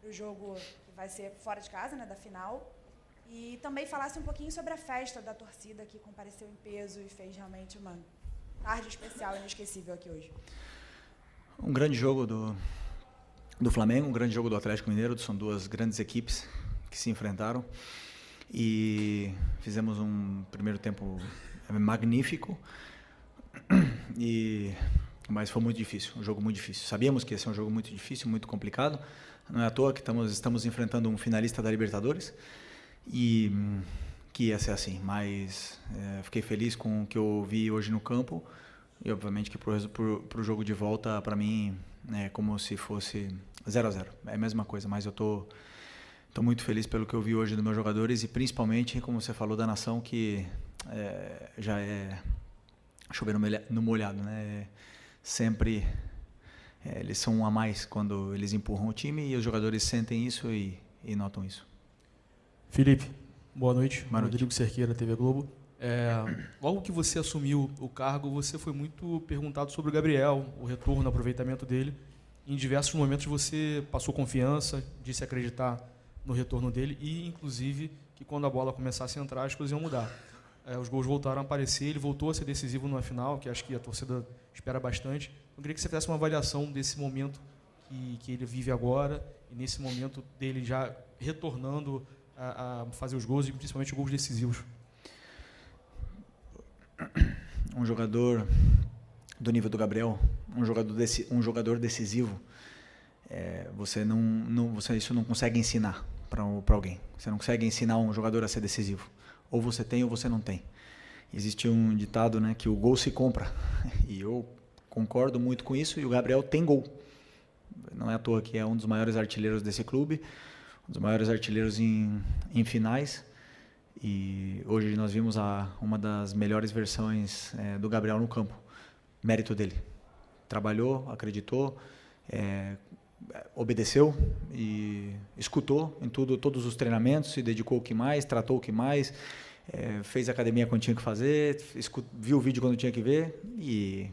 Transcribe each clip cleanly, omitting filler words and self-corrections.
o jogo que vai ser fora de casa, né, da final. E também falasse um pouquinho sobre a festa da torcida que compareceu em peso e fez realmente uma tarde especial e inesquecível aqui hoje. Um grande jogo do Flamengo, um grande jogo do Atlético Mineiro. São duas grandes equipes que se enfrentaram e fizemos um primeiro tempo magnífico, mas foi muito difícil, um jogo muito difícil. Sabíamos que ia ser um jogo muito difícil, muito complicado. Não é à toa que estamos enfrentando um finalista da Libertadores e que ia ser assim, mas fiquei feliz com o que eu vi hoje no campo e obviamente que pro jogo de volta, para mim, é como se fosse 0-0, é a mesma coisa, mas eu tô muito feliz pelo que eu vi hoje dos meus jogadores e principalmente, como você falou, da nação, que já é chover no molhado, né? Sempre eles são um a mais quando eles empurram o time e os jogadores sentem isso e notam isso. Felipe, boa noite. Boa noite. Rodrigo Cerqueira, TV Globo. Logo que você assumiu o cargo, você foi muito perguntado sobre o Gabriel, o retorno, o aproveitamento dele. Em diversos momentos você passou confiança, disse acreditar no retorno dele e, inclusive, que quando a bola começasse a entrar, as coisas iam mudar. Os gols voltaram a aparecer, ele voltou a ser decisivo numa final, que acho que a torcida espera bastante. Eu queria que você fizesse uma avaliação desse momento que ele vive agora e nesse momento dele já retornando a fazer os gols e principalmente gols decisivos. Um jogador do nível do Gabriel, um jogador decisivo, você isso não consegue ensinar para alguém. Você não consegue ensinar um jogador a ser decisivo. Ou você tem ou você não tem. Existe um ditado, né, que o gol se compra. E eu concordo muito com isso. E o Gabriel tem gol. Não é à toa que é um dos maiores artilheiros desse clube, um dos maiores artilheiros em finais. E hoje nós vimos uma das melhores versões do Gabriel no campo. Mérito dele. Trabalhou, acreditou, obedeceu e escutou em todos os treinamentos, se dedicou o que mais, tratou o que mais, fez academia quando tinha que fazer, viu o vídeo quando tinha que ver e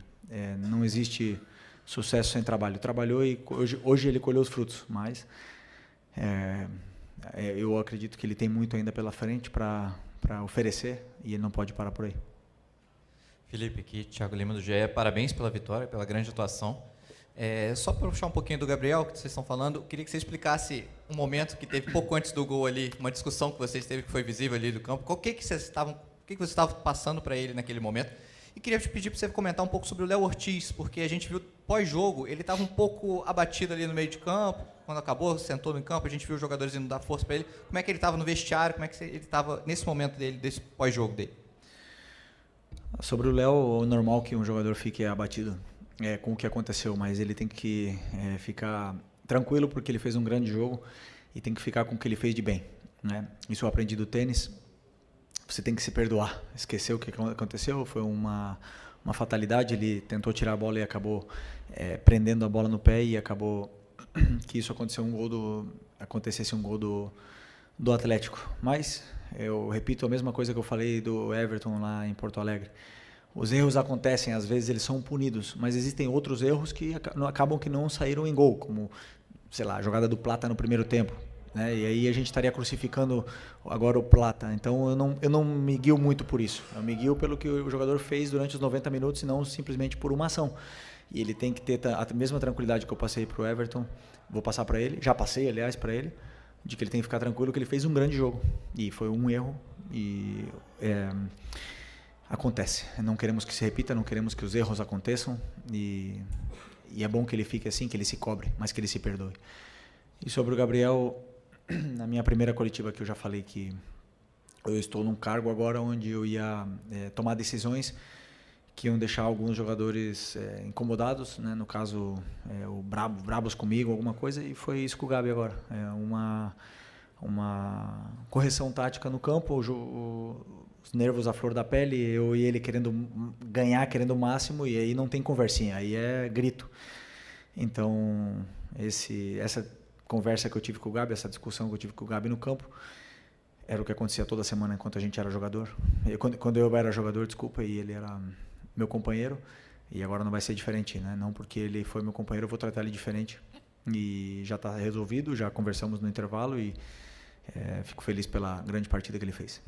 não existe sucesso sem trabalho. Trabalhou e hoje ele colheu os frutos, mas eu acredito que ele tem muito ainda pela frente para oferecer e ele não pode parar por aí. Felipe, aqui, Thiago Lima do GE, parabéns pela vitória, pela grande atuação. Só para puxar um pouquinho do Gabriel, que vocês estão falando, queria que você explicasse um momento que teve pouco antes do gol ali, uma discussão que vocês teve que foi visível ali do campo. O que vocês estavam passando para ele naquele momento? E queria te pedir para você comentar um pouco sobre o Léo Ortiz, porque a gente viu pós-jogo, ele estava um pouco abatido ali no meio de campo, quando acabou, sentou no campo, a gente viu os jogadores indo dar força para ele. Como é que ele estava no vestiário, como é que ele estava nesse momento dele, desse pós-jogo dele? Sobre o Léo, é normal que um jogador fique abatido com o que aconteceu, mas ele tem que ficar tranquilo porque ele fez um grande jogo e tem que ficar com o que ele fez de bem, né? Isso eu aprendi do tênis. Você tem que se perdoar. Esquecer o que aconteceu, foi uma fatalidade. Ele tentou tirar a bola e acabou prendendo a bola no pé e acabou que isso acontecesse um gol do Atlético. Mas eu repito a mesma coisa que eu falei do Everton lá em Porto Alegre. Os erros acontecem, às vezes eles são punidos, mas existem outros erros que acabam que não saíram em gol, como, sei lá, a jogada do Plata no primeiro tempo, né? E aí a gente estaria crucificando agora o Plata. Então eu não me guio muito por isso. Eu me guio pelo que o jogador fez durante os 90 minutos e não simplesmente por uma ação. E ele tem que ter a mesma tranquilidade que eu passei para o Everton, vou passar para ele, já passei, aliás, para ele, de que ele tem que ficar tranquilo que ele fez um grande jogo. E foi um erro e acontece. Não queremos que se repita, não queremos que os erros aconteçam e é bom que ele fique assim, que ele se cobre, mas que ele se perdoe. E sobre o Gabriel, na minha primeira coletiva que eu já falei que eu estou num cargo agora onde eu ia tomar decisões que iam deixar alguns jogadores incomodados, né? No caso, brabos comigo, alguma coisa, e foi isso com o Gabi agora. Uma correção tática no campo, os nervos à flor da pele, eu e ele querendo ganhar, querendo o máximo, e aí não tem conversinha, aí é grito. Então, essa conversa que eu tive com o Gabi, essa discussão que eu tive com o Gabi no campo, era o que acontecia toda semana enquanto a gente era jogador. Quando eu era jogador, desculpa, e ele era meu companheiro, e agora não vai ser diferente, né? Não porque ele foi meu companheiro, eu vou tratar ele diferente. e já está resolvido, já conversamos no intervalo e fico feliz pela grande partida que ele fez.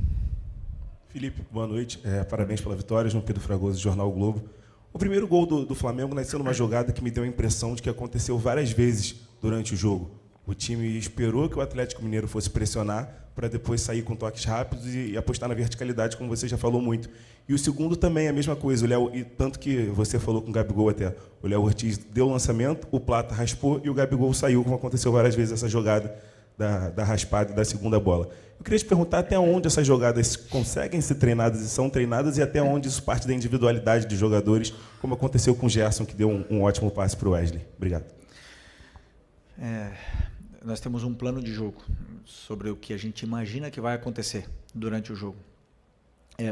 Felipe, boa noite. Parabéns pela vitória. João Pedro Fragoso, Jornal o Globo. O primeiro gol do Flamengo nasceu numa jogada que me deu a impressão de que aconteceu várias vezes durante o jogo. O time esperou que o Atlético Mineiro fosse pressionar para depois sair com toques rápidos e apostar na verticalidade, como você já falou muito. E o segundo também é a mesma coisa. O Léo, e tanto que você falou com o Gabigol até. O Léo Ortiz deu o lançamento, o Plata raspou e o Gabigol saiu, como aconteceu várias vezes essa jogada da raspada e da segunda bola. Eu queria te perguntar até onde essas jogadas conseguem ser treinadas e são treinadas e até onde isso parte da individualidade dos jogadores, como aconteceu com o Gerson, que deu um ótimo passe para o Wesley. Obrigado. Nós temos um plano de jogo sobre o que a gente imagina que vai acontecer durante o jogo.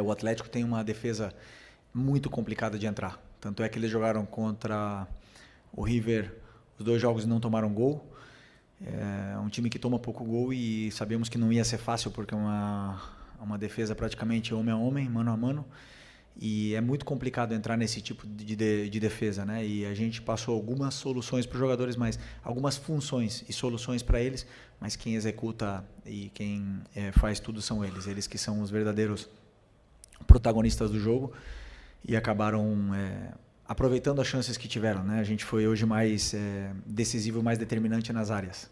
O Atlético tem uma defesa muito complicada de entrar. Tanto é que eles jogaram contra o River, os 2 jogos e não tomaram gol. É um time que toma pouco gol e sabemos que não ia ser fácil porque é uma defesa praticamente homem a homem, mano a mano, e é muito complicado entrar nesse tipo de defesa, né? E a gente passou algumas soluções para os jogadores, mas algumas funções e soluções para eles, mas quem executa e quem faz tudo são eles que são os verdadeiros protagonistas do jogo e acabaram aproveitando as chances que tiveram, né? A gente foi hoje mais decisivo, mais determinante nas áreas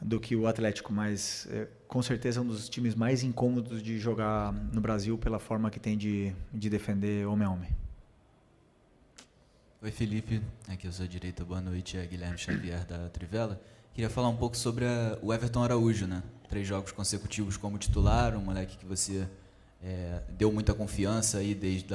do que o Atlético, mas com certeza é um dos times mais incômodos de jogar no Brasil pela forma que tem de defender homem a homem. Oi, Felipe. Aqui eu sou a direita. Boa noite. É Guilherme Xavier da Trivela. Queria falar um pouco sobre o Everton Araújo, né? 3 jogos consecutivos como titular, um moleque que você deu muita confiança aí desde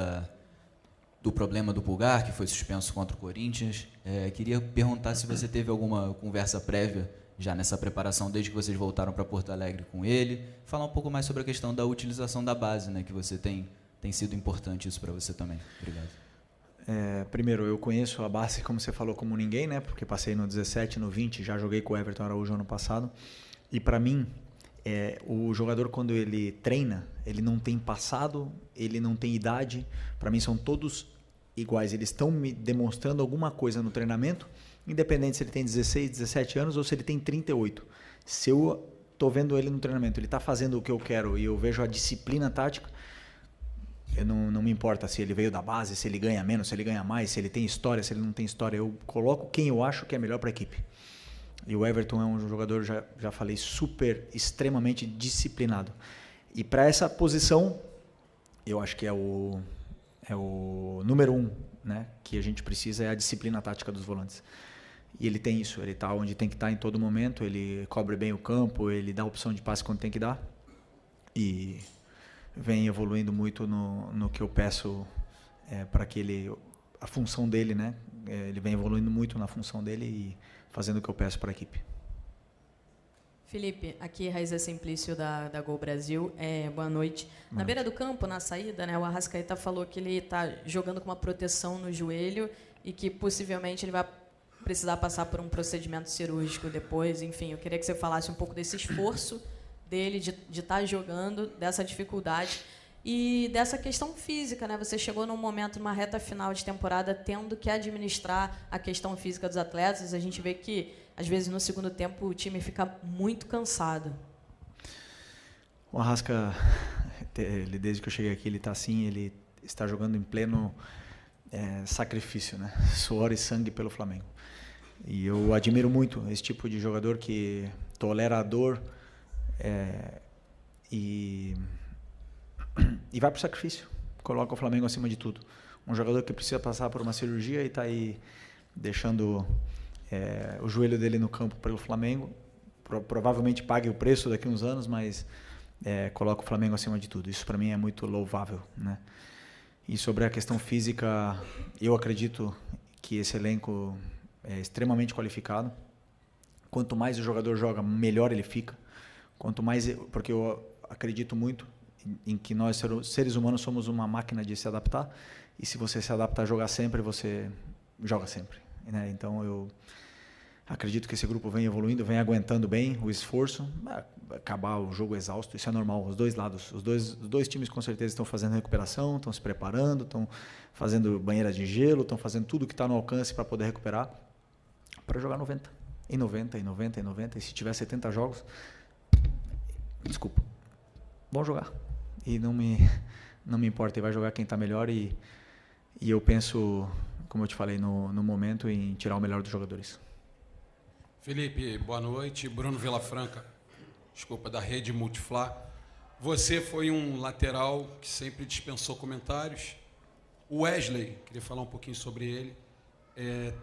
do problema do Pulgar, que foi suspenso contra o Corinthians. Queria perguntar se você teve alguma conversa prévia já nessa preparação, desde que vocês voltaram para Porto Alegre com ele. Falar um pouco mais sobre a questão da utilização da base, né, que você tem sido importante isso para você também. Obrigado. Primeiro, eu conheço a base, como você falou, como ninguém, né, porque passei no 17, no 20, já joguei com o Everton Araújo ano passado. E para mim, o jogador, quando ele treina, ele não tem passado, ele não tem idade. Para mim, são todos iguais. Eles estão me demonstrando alguma coisa no treinamento, independente se ele tem 16, 17 anos ou se ele tem 38. Se eu estou vendo ele no treinamento, ele está fazendo o que eu quero e eu vejo a disciplina tática, eu não me importa se ele veio da base, se ele ganha menos, se ele ganha mais, se ele tem história, se ele não tem história. Eu coloco quem eu acho que é melhor para a equipe. E o Everton é um jogador, já falei, extremamente disciplinado. E para essa posição, eu acho que é o número 1, né, que a gente precisa, é a disciplina tática dos volantes. E ele tem isso, ele está onde tem que estar em todo momento, ele cobre bem o campo, ele dá opção de passe quando tem que dar. E vem evoluindo muito no que eu peço para que a função dele, né, ele vem evoluindo muito na função dele e fazendo o que eu peço para a equipe. Felipe, aqui Raíza Simplício da Gol Brasil. Boa noite. Na beira do campo, na saída, né, o Arrascaeta falou que ele está jogando com uma proteção no joelho e que possivelmente ele vai precisar passar por um procedimento cirúrgico depois. Enfim, eu queria que você falasse um pouco desse esforço dele de estar jogando, dessa dificuldade e dessa questão física, né? Você chegou num momento, numa reta final de temporada, tendo que administrar a questão física dos atletas. A gente vê que, às vezes, no segundo tempo, o time fica muito cansado. O Arrasca, desde que eu cheguei aqui, ele está assim, ele está jogando em pleno sacrifício, né? Suor e sangue pelo Flamengo. E eu admiro muito esse tipo de jogador que tolera a dor e vai para o sacrifício, coloca o Flamengo acima de tudo. Um jogador que precisa passar por uma cirurgia e está aí deixando o joelho dele no campo pelo Flamengo, provavelmente pague o preço daqui a uns anos, mas coloca o Flamengo acima de tudo. Isso para mim é muito louvável, né? E sobre a questão física, eu acredito que esse elenco é extremamente qualificado. Quanto mais o jogador joga, melhor ele fica. Quanto mais, porque eu acredito muito em que nós, seres humanos, somos uma máquina de se adaptar, e se você se adaptar a jogar sempre, você joga sempre, né? Então eu acredito que esse grupo vem evoluindo, vem aguentando bem o esforço. Acabar o jogo exausto, isso é normal, os dois lados, os dois times com certeza estão fazendo recuperação, estão se preparando, estão fazendo banheira de gelo, estão fazendo tudo que está no alcance para poder recuperar, para jogar 90. em 90, e se tiver 70 jogos, desculpa, vão jogar. E não me importa, e vai jogar quem está melhor, e eu penso, como eu te falei, no momento, em tirar o melhor dos jogadores. Felipe, boa noite. Bruno Vilafranca, da Rede Multiflá. Você foi um lateral que sempre dispensou comentários. O Wesley, queria falar um pouquinho sobre ele,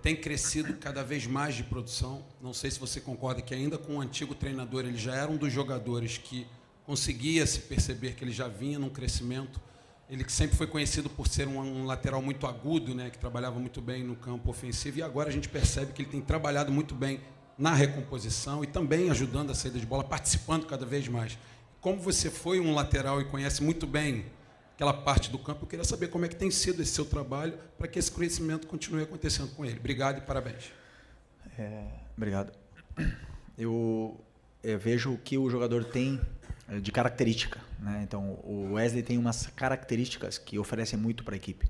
tem crescido cada vez mais de produção. Não sei se você concorda que ainda com o antigo treinador ele já era um dos jogadores que conseguia se perceber que ele já vinha num crescimento. Ele que sempre foi conhecido por ser um lateral muito agudo, né, que trabalhava muito bem no campo ofensivo, e agora a gente percebe que ele tem trabalhado muito bem na recomposição e também ajudando a saída de bola, participando cada vez mais. Como você foi um lateral e conhece muito bem aquela parte do campo, eu queria saber como é que tem sido esse seu trabalho para que esse crescimento continue acontecendo com ele. Obrigado e parabéns. Obrigado. Eu vejo o que o jogador tem de característica, né? Então, o Wesley tem umas características que oferecem muito para a equipe,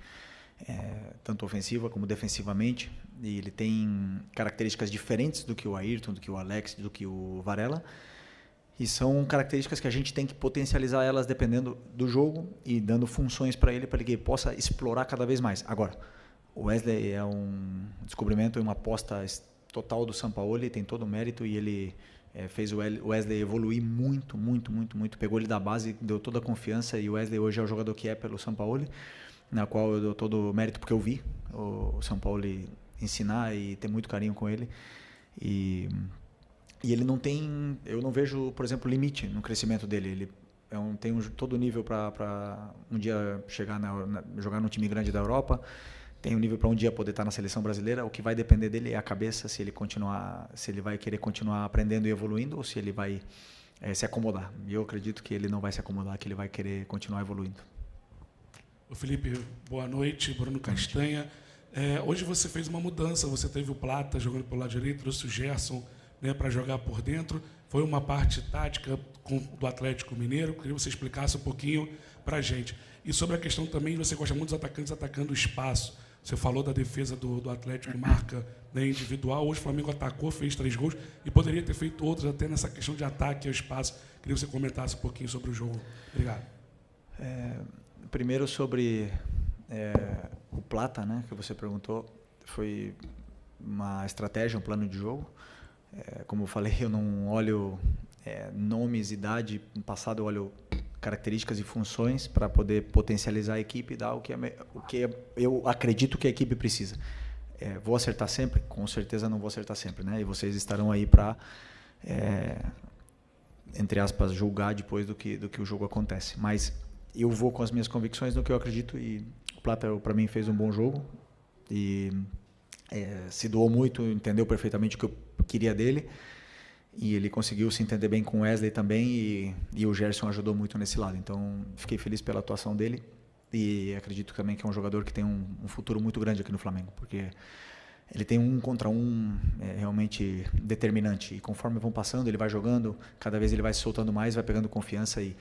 tanto ofensiva como defensivamente, e ele tem características diferentes do que o Ayrton, do que o Alex, do que o Varela, e são características que a gente tem que potencializar elas dependendo do jogo e dando funções para ele que ele possa explorar cada vez mais. Agora, o Wesley é um descobrimento e uma aposta total do Sampaoli, tem todo o mérito, e ele fez o Wesley evoluir muito, pegou ele da base, deu toda a confiança, e o Wesley hoje é o jogador que é pelo Sampaoli, na qual eu dou todo o mérito porque eu vi o Sampaoli ensinar e ter muito carinho com ele, e ele não tem, eu não vejo, por exemplo, limite no crescimento dele. Ele tem todo o nível para um dia chegar jogar num time grande da Europa, tem um nível para um dia poder estar na seleção brasileira. O que vai depender dele é a cabeça, se ele vai querer continuar aprendendo e evoluindo, ou se ele vai se acomodar. E eu acredito que ele não vai se acomodar, que ele vai querer continuar evoluindo. Ô Felipe, boa noite. Bruno Castanha. Hoje você fez uma mudança, você teve o Plata jogando pelo lado direito, trouxe o Gerson, né, para jogar por dentro. Foi uma parte tática do Atlético Mineiro. Queria que você explicasse um pouquinho para a gente. E sobre a questão também, você gosta muito dos atacantes atacando o espaço. Você falou da defesa do Atlético, marca, né, individual. Hoje o Flamengo atacou, fez 3 gols e poderia ter feito outros até nessa questão de ataque ao espaço. Queria que você comentasse um pouquinho sobre o jogo. Obrigado. Primeiro sobre o Plata, né, que você perguntou. Foi uma estratégia, um plano de jogo. Como eu falei, eu não olho nomes, idade, no passado eu olho características e funções para poder potencializar a equipe e dar o que eu acredito que a equipe precisa. Vou acertar sempre? Com certeza não vou acertar sempre, né? E vocês estarão aí para, entre aspas, julgar depois do que o jogo acontece. Mas eu vou com as minhas convicções no que eu acredito, e o Plata, para mim, fez um bom jogo e se doou muito, entendeu perfeitamente o que eu queria dele, e ele conseguiu se entender bem com o Wesley também, e o Gerson ajudou muito nesse lado. Então, fiquei feliz pela atuação dele, e acredito também que é um jogador que tem um futuro muito grande aqui no Flamengo, porque ele tem 1 contra 1 realmente determinante, e conforme vão passando, ele vai jogando, cada vez ele vai se soltando mais, vai pegando confiança, e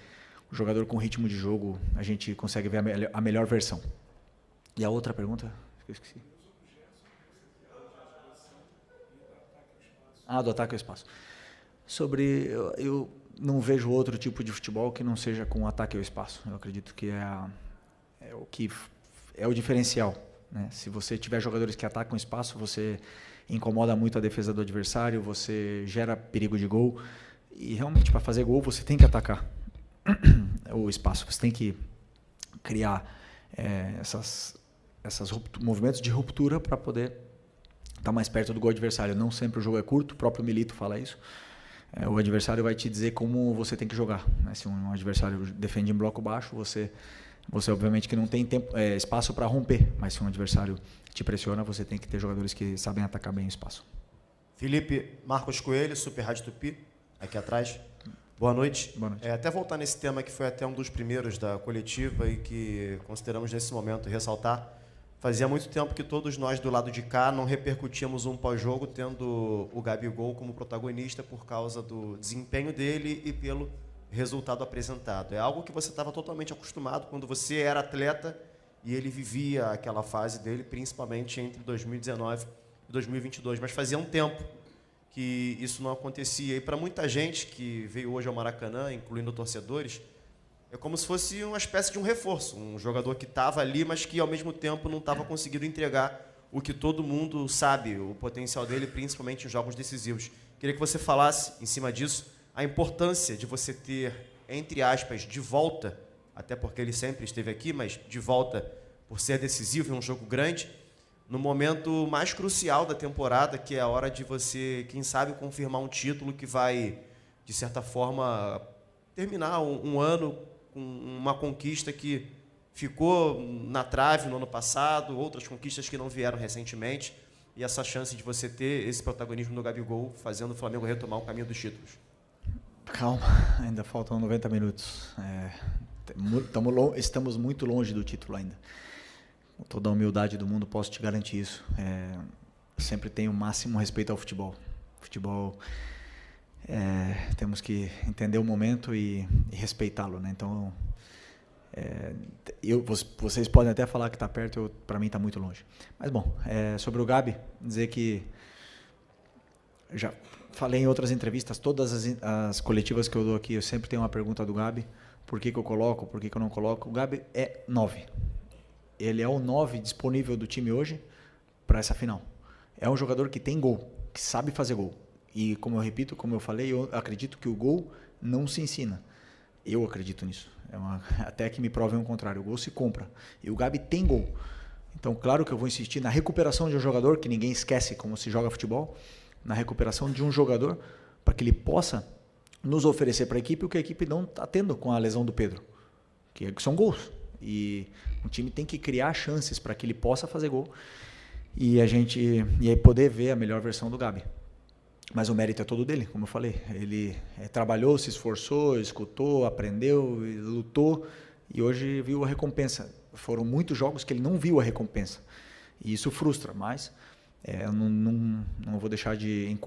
o jogador com ritmo de jogo, a gente consegue ver a melhor versão. E a outra pergunta? Eu esqueci. Do ataque ao espaço. Eu não vejo outro tipo de futebol que não seja com ataque ao espaço. Eu acredito que é o diferencial, né? Se você tiver jogadores que atacam o espaço, você incomoda muito a defesa do adversário, você gera perigo de gol, e realmente para fazer gol você tem que atacar o espaço, você tem que criar esses movimentos de ruptura para poder estar mais perto do gol adversário. Não sempre o jogo é curto, o próprio Milito fala isso. O adversário vai te dizer como você tem que jogar, né? Se um adversário defende em bloco baixo, você obviamente que não tem espaço para romper, mas se um adversário te pressiona, você tem que ter jogadores que sabem atacar bem o espaço. Felipe, Marcos Coelho, Super Rádio Tupi, aqui atrás. Boa noite. Boa noite. Até voltar nesse tema que foi até um dos primeiros da coletiva e que consideramos nesse momento ressaltar. Fazia muito tempo que todos nós do lado de cá não repercutíamos um pós-jogo tendo o Gabigol como protagonista por causa do desempenho dele e pelo resultado apresentado. É algo que você estava totalmente acostumado quando você era atleta e ele vivia aquela fase dele, principalmente entre 2019 e 2022. Mas fazia um tempo que isso não acontecia. E para muita gente que veio hoje ao Maracanã, incluindo torcedores, é como se fosse uma espécie de um reforço, um jogador que estava ali, mas que ao mesmo tempo não estava conseguindo entregar o que todo mundo sabe, o potencial dele, principalmente em jogos decisivos. Queria que você falasse, em cima disso, a importância de você ter, entre aspas, de volta, até porque ele sempre esteve aqui, mas de volta por ser decisivo em um jogo grande, no momento mais crucial da temporada, que é a hora de você, quem sabe, confirmar um título que vai, de certa forma, terminar um ano com uma conquista que ficou na trave no ano passado, outras conquistas que não vieram recentemente, e essa chance de você ter esse protagonismo no Gabigol, fazendo o Flamengo retomar o caminho dos títulos. Calma, ainda faltam 90 minutos. Estamos muito longe do título ainda. Com toda a humildade do mundo, posso te garantir isso. Sempre tenho o máximo respeito ao futebol. Futebol, temos que entender o momento e respeitá-lo, né? Então, vocês podem até falar que está perto, para mim está muito longe. Mas, bom, sobre o Gabi, dizer que já falei em outras entrevistas, todas as coletivas que eu dou aqui, eu sempre tenho uma pergunta do Gabi, por que eu coloco, por que eu não coloco. O Gabi é 9. Ele é o 9 disponível do time hoje para essa final. É um jogador que tem gol, que sabe fazer gol. E, como eu repito, como eu falei, eu acredito que o gol não se ensina. Eu acredito nisso. Até que me provem o contrário. O gol se compra. E o Gabi tem gol. Então, claro que eu vou insistir na recuperação de um jogador, que ninguém esquece como se joga futebol, na recuperação de um jogador para que ele possa nos oferecer para a equipe o que a equipe não está tendo com a lesão do Pedro, que são gols. E o time tem que criar chances para que ele possa fazer gol e aí poder ver a melhor versão do Gabi. Mas o mérito é todo dele, como eu falei. Ele trabalhou, se esforçou, escutou, aprendeu, lutou e hoje viu a recompensa. Foram muitos jogos que ele não viu a recompensa. E isso frustra, mas eu não vou deixar de...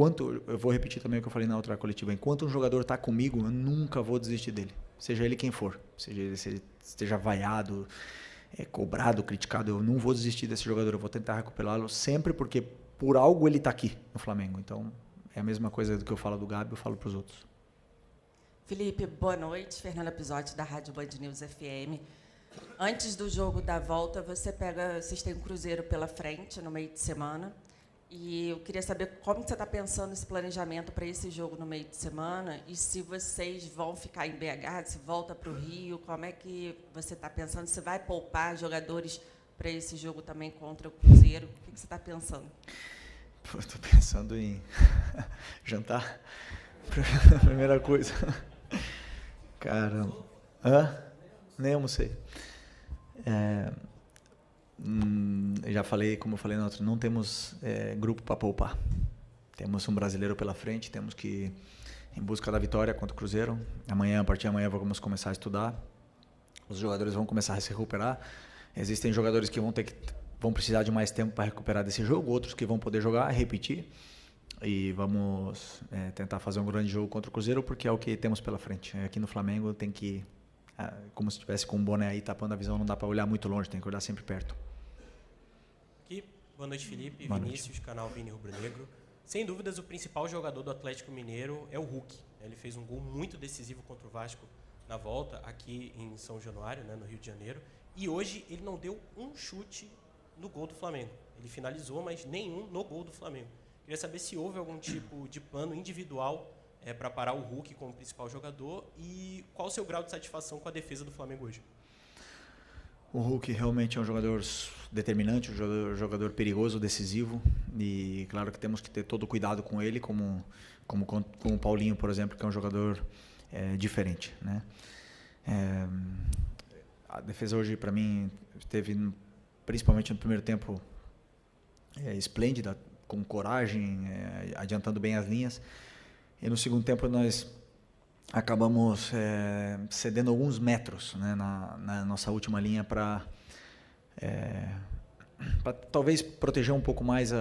Eu vou repetir também o que eu falei na outra coletiva. Enquanto um jogador está comigo, eu nunca vou desistir dele. Seja ele quem for. Seja ele esteja vaiado, cobrado, criticado, eu não vou desistir desse jogador. Eu vou tentar recuperá-lo sempre porque por algo ele está aqui no Flamengo. Então... é a mesma coisa do que eu falo do Gabi, eu falo para os outros. Felipe, boa noite. Fernanda Pisotti, da Rádio Band News FM. Antes do jogo da volta, vocês têm um Cruzeiro pela frente, no meio de semana. E eu queria saber como você está pensando esse planejamento para esse jogo no meio de semana e se vocês vão ficar em BH, se volta para o Rio, como é que você está pensando? Se vai poupar jogadores para esse jogo também contra o Cruzeiro? O que você está pensando? Estou pensando em jantar. Primeira coisa. Caramba. Nem almocei. Já falei, como eu falei na outra, não temos grupo para poupar. Temos um brasileiro pela frente, temos que ir em busca da vitória contra o Cruzeiro. Amanhã, a partir de amanhã, vamos começar a estudar. Os jogadores vão começar a se recuperar. Existem jogadores que vão precisar de mais tempo para recuperar desse jogo, outros que vão poder jogar, repetir, e vamos tentar fazer um grande jogo contra o Cruzeiro, porque é o que temos pela frente. Aqui no Flamengo tem que, como se estivesse com um boné aí tapando a visão, não dá para olhar muito longe, tem que olhar sempre perto. Aqui, boa noite, Felipe, boa Vinícius, noite. Canal Vini Rubro Negro. Sem dúvidas, o principal jogador do Atlético Mineiro é o Hulk. Ele fez um gol muito decisivo contra o Vasco na volta, aqui em São Januário, né, no Rio de Janeiro, e hoje ele não deu um chute no gol do Flamengo. Ele finalizou, mas nenhum no gol do Flamengo. Queria saber se houve algum tipo de plano individual para parar o Hulk como principal jogador e qual o seu grau de satisfação com a defesa do Flamengo hoje. O Hulk realmente é um jogador determinante, um jogador perigoso, decisivo, e claro que temos que ter todo o cuidado com ele, como com o Paulinho, por exemplo, que é um jogador diferente, né? A defesa hoje, para mim, esteve, principalmente no primeiro tempo, esplêndida, com coragem, adiantando bem as linhas. E no segundo tempo nós acabamos cedendo alguns metros, né, na nossa última linha para talvez proteger um pouco mais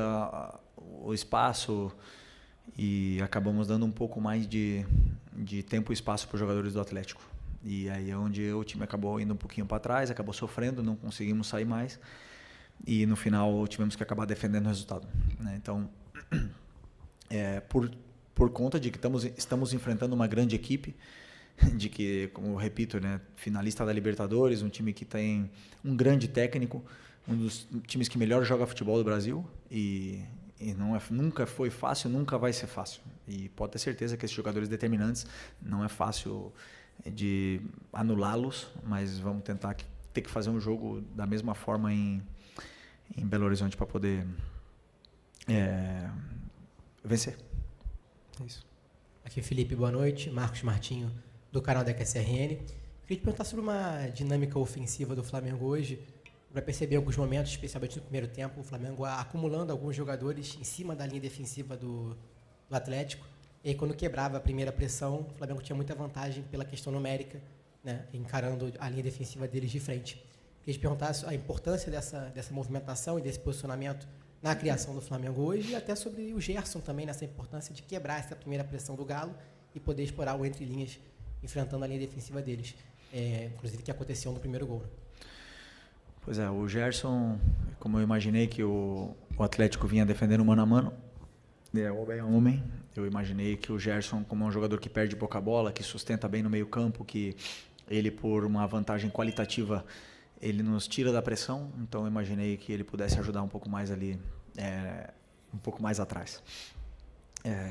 o espaço, e acabamos dando um pouco mais de tempo e espaço para os jogadores do Atlético. E aí é onde o time acabou indo um pouquinho para trás, acabou sofrendo, não conseguimos sair mais. E no final tivemos que acabar defendendo o resultado, né? Então, por conta de que estamos enfrentando uma grande equipe, de que, como eu repito, né, finalista da Libertadores, um time que tem um grande técnico, um dos times que melhor joga futebol do Brasil, e nunca foi fácil, nunca vai ser fácil. E pode ter certeza que esses jogadores determinantes não é fácil de anulá-los, mas vamos tentar ter que fazer um jogo da mesma forma em Belo Horizonte para poder vencer. É isso. Aqui Felipe, boa noite. Marcos Martinho, do canal da QSRN. Queria te perguntar sobre uma dinâmica ofensiva do Flamengo hoje. Para perceber alguns momentos, especialmente no primeiro tempo, o Flamengo acumulando alguns jogadores em cima da linha defensiva do Atlético. E aí, quando quebrava a primeira pressão, o Flamengo tinha muita vantagem pela questão numérica, né, encarando a linha defensiva deles de frente. Queria te perguntar a importância dessa movimentação e desse posicionamento na criação do Flamengo hoje, e até sobre o Gerson também, nessa importância de quebrar essa primeira pressão do Galo e poder explorar o entre linhas, enfrentando a linha defensiva deles. Inclusive, que aconteceu no primeiro gol. Né? Pois é, o Gerson, como eu imaginei que o Atlético vinha defendendo mano a mano, homem a homem, eu imaginei que o Gerson, como um jogador que perde pouca bola, que sustenta bem no meio campo, que ele, por uma vantagem qualitativa, ele nos tira da pressão, então eu imaginei que ele pudesse ajudar um pouco mais ali, um pouco mais atrás.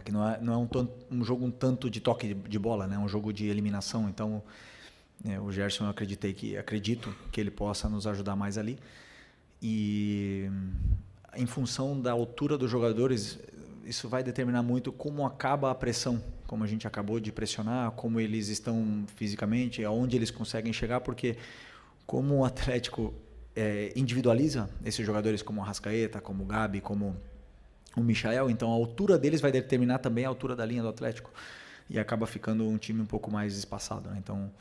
Que não é um jogo um tanto de toque de bola, né? É um jogo de eliminação, então o Gerson eu acredito que ele possa nos ajudar mais ali. E em função da altura dos jogadores, isso vai determinar muito como acaba a pressão, como a gente acabou de pressionar, como eles estão fisicamente, aonde eles conseguem chegar, porque como o Atlético individualiza esses jogadores como o Arrascaeta, como o Gabi, como o Michael, então a altura deles vai determinar também a altura da linha do Atlético e acaba ficando um time um pouco mais espaçado, né? Então,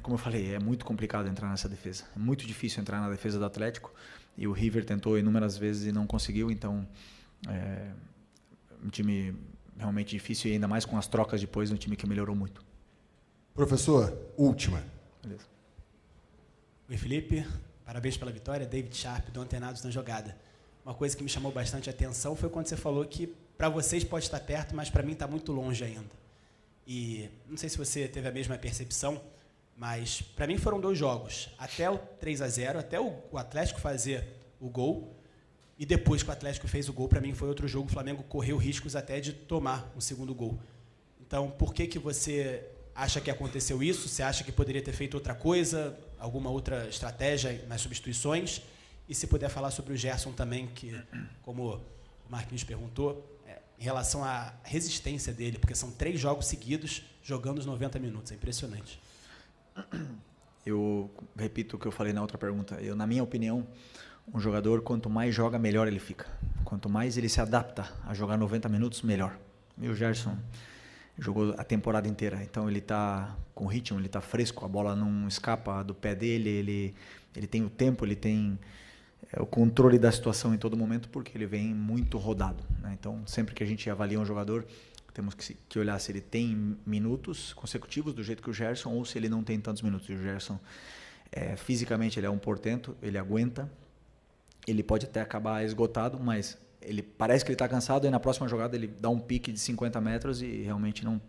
como eu falei, é muito complicado entrar nessa defesa, é muito difícil entrar na defesa do Atlético, e o River tentou inúmeras vezes e não conseguiu, então um time realmente difícil, e ainda mais com as trocas depois, um time que melhorou muito. Professor, última. Beleza. Oi, Felipe. Parabéns pela vitória. David Sharp, do Antenados na Jogada. Uma coisa que me chamou bastante atenção foi quando você falou que para vocês pode estar perto, mas para mim está muito longe ainda. E não sei se você teve a mesma percepção, mas para mim foram 2 jogos. Até o 3-0, até o Atlético fazer o gol, e depois que o Atlético fez o gol, para mim foi outro jogo. O Flamengo correu riscos até de tomar um segundo gol. Então, por que você acha que aconteceu isso? Você acha que poderia ter feito outra coisa, alguma outra estratégia nas substituições? E se puder falar sobre o Gerson também, que, como o Marquinhos perguntou, em relação à resistência dele, porque são 3 jogos seguidos jogando os 90 minutos. É impressionante. Eu repito o que eu falei na outra pergunta. Na minha opinião, um jogador, quanto mais joga, melhor ele fica. Quanto mais ele se adapta a jogar 90 minutos, melhor. E o Gerson jogou a temporada inteira, então ele está com ritmo, ele está fresco, a bola não escapa do pé dele, ele tem o tempo, ele tem o controle da situação em todo momento, porque ele vem muito rodado, né? Então, sempre que a gente avalia um jogador, temos que olhar se ele tem minutos consecutivos, do jeito que o Gerson, ou se ele não tem tantos minutos. E o Gerson, fisicamente, ele é um portento, ele aguenta, ele pode até acabar esgotado, mas ele parece que ele está cansado, e na próxima jogada ele dá um pique de 50 metros e realmente não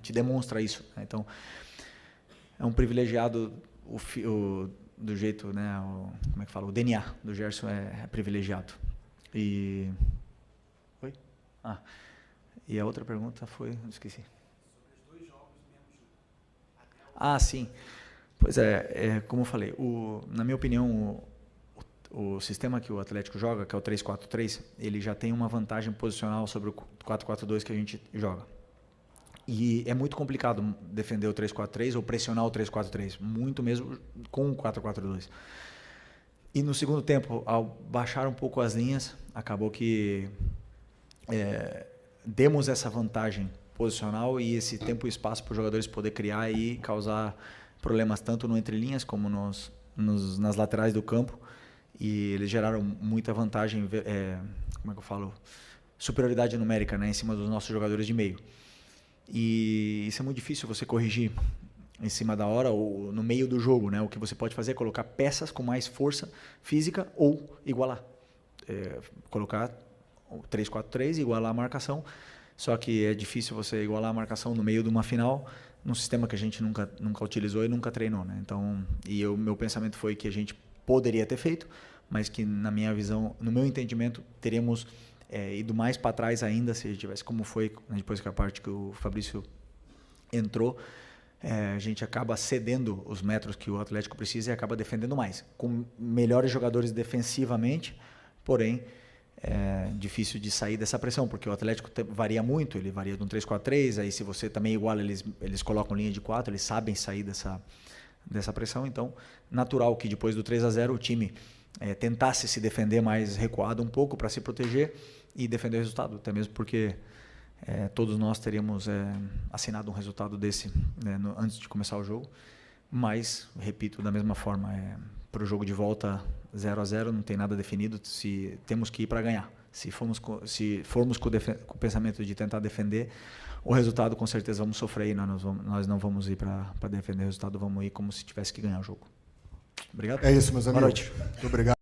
te demonstra isso, né? Então, é um privilegiado do jeito, né? Como é que fala? O DNA do Gerson é privilegiado. E... Oi? E a outra pergunta foi... Eu esqueci. Sim. Pois como eu falei, na minha opinião, o sistema que o Atlético joga, que é o 3-4-3, ele já tem uma vantagem posicional sobre o 4-4-2 que a gente joga. E é muito complicado defender o 3-4-3 ou pressionar o 3-4-3, muito mesmo com o 4-4-2. E no segundo tempo, ao baixar um pouco as linhas, acabou que demos essa vantagem posicional e esse tempo e espaço para os jogadores poder criar e causar problemas tanto no entrelinhas como nas laterais do campo. E eles geraram muita vantagem, como é que eu falo? Superioridade numérica, né, em cima dos nossos jogadores de meio. E isso é muito difícil você corrigir em cima da hora ou no meio do jogo, né? O que você pode fazer é colocar peças com mais força física ou igualar. Colocar o 3-4-3, igualar a marcação, só que é difícil você igualar a marcação no meio de uma final, num sistema que a gente nunca utilizou e nunca treinou, né? Então, meu pensamento foi que a gente poderia ter feito, mas que na minha visão, no meu entendimento, teríamos ido mais para trás ainda se tivesse como foi, né, depois que a parte que o Fabrício entrou, a gente acaba cedendo os metros que o Atlético precisa e acaba defendendo mais, com melhores jogadores defensivamente, porém difícil de sair dessa pressão, porque o Atlético varia muito, ele varia de um 3-4-3, aí se você também iguala, eles colocam linha de 4, eles sabem sair dessa pressão, então natural que depois do 3-0 o time tentasse se defender mais recuado um pouco para se proteger e defender o resultado, até mesmo porque todos nós teríamos assinado um resultado desse, né, antes de começar o jogo, mas, repito, da mesma forma, para o jogo de volta 0-0 não tem nada definido, se temos que ir para ganhar. Se formos com o pensamento de tentar defender o resultado, com certeza vamos sofrer e nós não vamos ir para defender o resultado, vamos ir como se tivesse que ganhar o jogo. Obrigado. É isso, meus amigos. Boa noite. Muito obrigado.